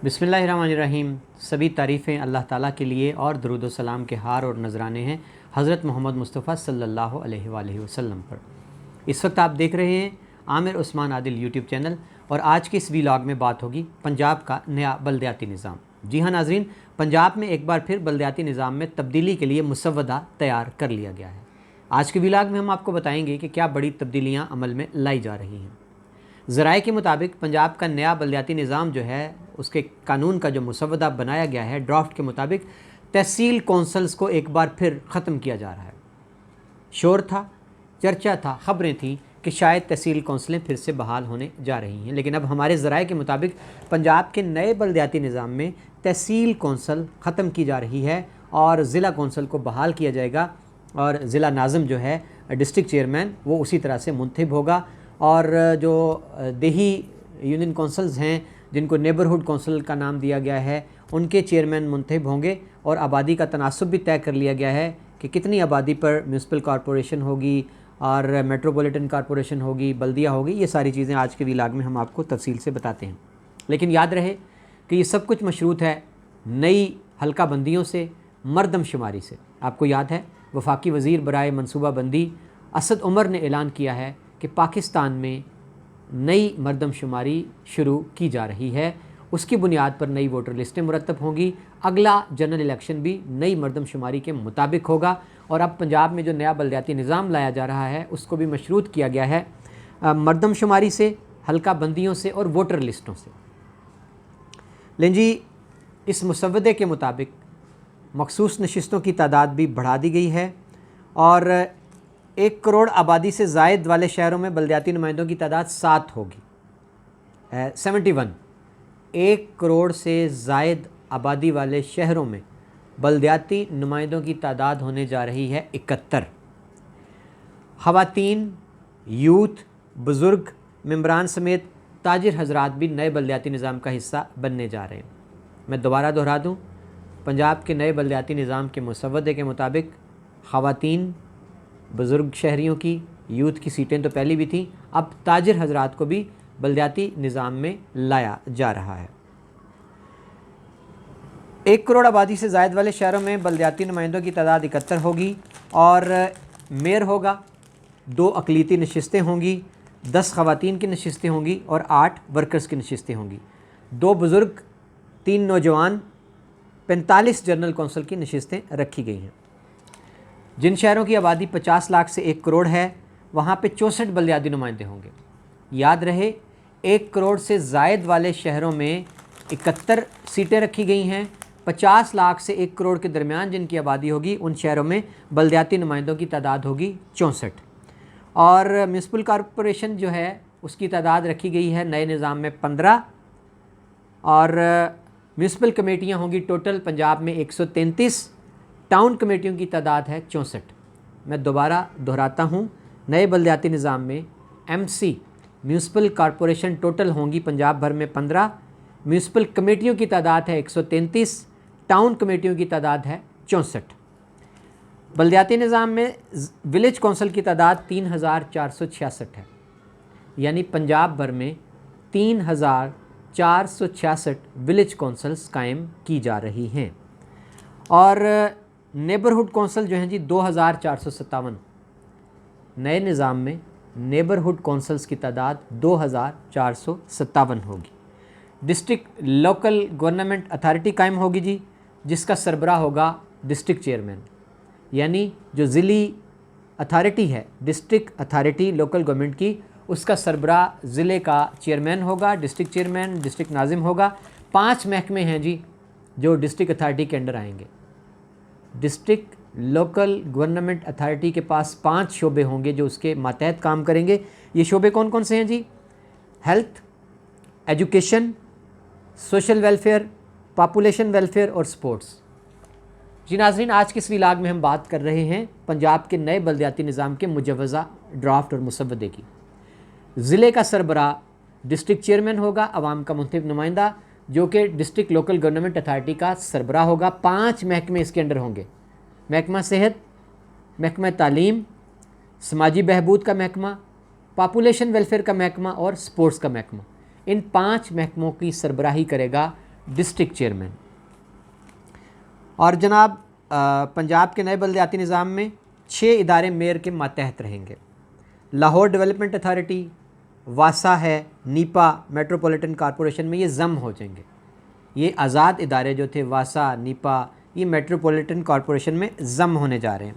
बिस्मिल्लाहिर्रहमानिर्रहीम। सभी तारीफ़ें अल्लाह ताला के लिए और दरूद व सलाम के हार और नजराने हैं हज़रत मोहम्मद मुस्तफ़ा सल्लल्लाहु अलैहि वसल्लम पर। इस वक्त आप देख रहे हैं आमिर उस्मान आदिल यूट्यूब चैनल और आज के इस व्लॉग में बात होगी पंजाब का नया बल्दियाती निज़ाम। जी हाँ नाज़रीन, पंजाब में एक बार फिर बल्दियाती निज़ाम में तब्दीली के लिए मुसव्वदा तैयार कर लिया गया है। आज के व्लॉग में हम आपको बताएंगे कि क्या बड़ी तब्दीलियाँ अमल में लाई जा रही हैं। ज़राए के मुताबिक पंजाब का नया बल्दियाती निज़ाम जो है उसके कानून का जो मुसव्वदा बनाया गया है ड्राफ्ट के मुताबिक तहसील कौंसल्स को एक बार फिर ख़त्म किया जा रहा है। शोर था, चर्चा था, ख़बरें थीं कि शायद तहसील कौंसलें फिर से बहाल होने जा रही हैं, लेकिन अब हमारे ज़राए के मुताबिक पंजाब के नए बल्दियाती निज़ाम में तहसील कौंसल ख़त्म की जा रही है और ज़िला कौंसल को बहाल किया जाएगा और ज़िला नाज़िम जो है डिस्ट्रिक्ट चेयरमैन वो उसी तरह से मुंतखब होगा और जो देही यूनियन कौंसल्स हैं जिनको नेबरहुड कौंसल का नाम दिया गया है उनके चेयरमैन मुंतखब होंगे और आबादी का तनासब भी तय कर लिया गया है कि कितनी आबादी पर म्यूनसिपल कॉरपोरेशन होगी और मेट्रोपॉलिटन कॉरपोरेशन होगी, बल्दिया होगी। ये सारी चीज़ें आज के व्लॉग में हम आपको तफसील से बताते हैं, लेकिन याद रहे कि ये सब कुछ मशरूत है नई हल्का बंदियों से, मरदमशुमारी से। आपको याद है वफाकी वज़ीर बराए मनसूबा बंदी असद उमर ने ऐलान किया है कि पाकिस्तान में नई मरदमशुमारी शुरू की जा रही है। उसकी बुनियाद पर नई वोटर लिस्टें मुरतब होंगी। अगला जनरल इलेक्शन भी नई मरदमशुमारी के मुताबिक होगा और अब पंजाब में जो नया बल्दियाती निज़ाम लाया जा रहा है उसको भी मशरूत किया गया है मरदमशुमारी से, हल्का बंदियों से और वोटर लिस्टों से। लेकिन जी इस मुसव्वदे के मुताबिक मखसूस नशिस्तों की तादाद भी बढ़ा दी गई है और 1 करोड़ आबादी से ज़ायद वाले शहरों में बल्दियाती नुमाइंदों की तादाद 7 होगी, 71। 1 करोड़ से ज़ायद आबादी वाले शहरों में बल्दियाती नुमाइंदों की तादाद होने जा रही है 71। ख़वातीन, यूथ, बुज़ुर्ग, मेंबरान समेत ताजिर हजरात भी नए बल्दियाती निज़ाम का हिस्सा बनने जा रहे हैं। मैं दोबारा दोहरा दूँ, पंजाब के नए बल्दियाती निज़ाम के मुसव्वदे के मुताबिक ख़वातीन, बुज़ुर्ग शहरियों की, यूथ की सीटें तो पहले भी थीं, अब ताजिर हजरात को भी बल्दियाती निज़ाम में लाया जा रहा है। 1 करोड़ आबादी से ज़ायद वाले शहरों में बल्दियाती नुमाइंदों की तादाद 71 होगी और मेयर होगा, 2 अक़लीती नशिस्तें होंगी, 10 ख़वातीन की नशिस्तें होंगी और 8 वर्कर्स की नशिस्तें होंगी, 2 बुज़ुर्ग, 3 नौजवान, 45 जनरल कौंसिल की नशिस्तें रखी गई हैं। जिन शहरों की आबादी 50 लाख से 1 करोड़ है वहाँ पे 64 बल्दियाती नुमाइंदे होंगे। याद रहे 1 करोड़ से ज़ायद वाले शहरों में 71 सीटें रखी गई हैं। 50 लाख से 1 करोड़ के दरमियान जिनकी आबादी होगी उन शहरों में बल्दियाती नुमाइंदों की तादाद होगी 64 और म्यूनसिपल कॉरपोरेशन जो है उसकी तादाद रखी गई है नए निज़ाम में 15 और म्यूनसिपल कमेटियाँ होंगी टोटल पंजाब में 133। टाउन कमेटियों की तादाद है 64। मैं दोबारा दोहराता हूँ, नए बल्दियाती निज़ाम में MC म्यूनसिपल कॉरपोरेशन टोटल होंगी पंजाब भर में 15, म्यूनसिपल कमेटियों की तादाद है 133, टाउन कमेटियों की तादाद है 64। बल्दियाती निज़ाम में विलेज कौंसिल की तादाद 3466 है, यानी पंजाब भर में 3466 विलेज कौंसल्स कायम की जा रही हैं और नेबरहुड कौंसल जो हैं जी 2457। नए निज़ाम में नेबरहुड कौंसल्स की तादाद 2457 होगी। डिस्ट्रिक्ट लोकल गवर्नमेंट अथॉरिटी कायम होगी जी, जिसका सरबराह होगा डिस्ट्रिक्ट चेयरमैन, यानी जो ज़िली अथॉरिटी है डिस्ट्रिक्ट अथॉरिटी लोकल गवर्नमेंट की, उसका सरबराह ज़िले का चेयरमैन होगा, डिस्ट्रिक्ट चेयरमैन, डिस्ट्रिक्ट नाजिम होगा। 5 महकमे हैं जी जो डिस्ट्रिक्ट अथॉरिटी के अंडर आएंगे। डिस्ट्रिक्ट लोकल गवर्नमेंट अथॉरिटी के पास 5 शोबे होंगे जो उसके मातहत काम करेंगे। ये शोबे कौन कौन से हैं जी? Health, education, social welfare, population welfare और स्पोर्ट्स। जी नाज़रीन, आज के इस व्लॉग में हम बात कर रहे हैं पंजाब के नए बल्दियाती निज़ाम के मुजव्वज़ा ड्राफ्ट और मुसव्वदे की। ज़िले का सरबराह डिस्ट्रिक्ट चेयरमैन होगा, आवाम का मुंतखब नुमाइंदा जो कि डिस्ट्रिक्ट लोकल गवर्नमेंट अथॉरिटी का सरबराह होगा। 5 महकमे इसके अंडर होंगे, महकमा सेहत, महकमा तालीम, समाजी बहबूद का महकमा, पॉपुलेशन वेलफेयर का महकमा और स्पोर्ट्स का महकमा। इन 5 महकमों की सरबराही करेगा डिस्ट्रिक्ट चेयरमैन। और जनाब पंजाब के नए बल्दियाती निज़ाम में 6 इदारे मेयर के मातहत रहेंगे। लाहौर डेवलपमेंट अथॉरिटी, वासा है, नीपा, मेट्रोपॉलिटन कॉरपोरेशन में ये ज़म हो जाएंगे। ये आज़ाद इदारे जो थे वासा, नीपा, ये मेट्रोपॉलिटन कॉरपोरेशन में ज़म होने जा रहे हैं।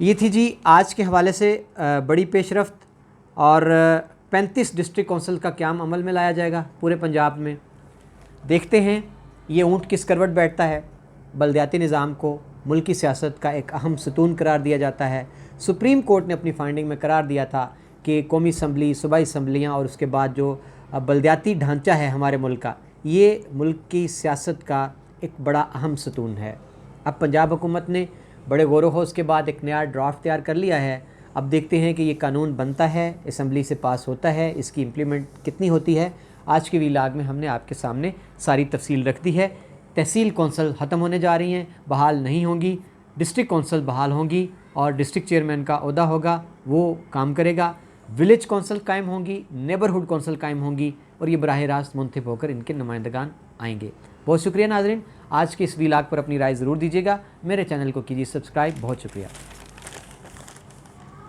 ये थी जी आज के हवाले से बड़ी पेशरफ्त। और 35 डिस्ट्रिक्ट कौंसिल का क़याम अमल में लाया जाएगा पूरे पंजाब में। देखते हैं ये ऊँट किस करवट बैठता है। बल्दियाती निज़ाम को मुल्की सियासत का एक अहम सतून करार दिया जाता है। सुप्रीम कोर्ट ने अपनी फाइंडिंग में करार दिया था कि कौमी असम्बली, सूबाई असम्बलियाँ और उसके बाद जो बल्दियाती ढांचा है हमारे मुल्क का, ये मुल्क की सियासत का एक बड़ा अहम सतून है। अब पंजाब हुकूमत ने बड़े गौर वखौस के बाद एक नया ड्राफ्ट तैयार कर लिया है। अब देखते हैं कि ये कानून बनता है, असम्बली से पास होता है, इसकी इम्प्लीमेंट कितनी होती है। आज के व्लॉग में हमने आपके सामने सारी तफसील रख दी है। तहसील कौंसल ख़त्म होने जा रही हैं, बहाल नहीं होंगी। डिस्ट्रिक्ट कौंसल बहाल होंगी और डिस्ट्रिक्ट चेयरमैन का ओहदा होगा, वो काम करेगा। विलेज कौंसल कायम होंगी, नेबरहुड कौंसल कायम होंगी और ये बराह रास्त मुंतखब होकर इनके नुमाइंदगान आएंगे। बहुत शुक्रिया नाज़रीन, आज के इस व्लॉग पर अपनी राय ज़रूर दीजिएगा। मेरे चैनल को कीजिए सब्सक्राइब। बहुत शुक्रिया।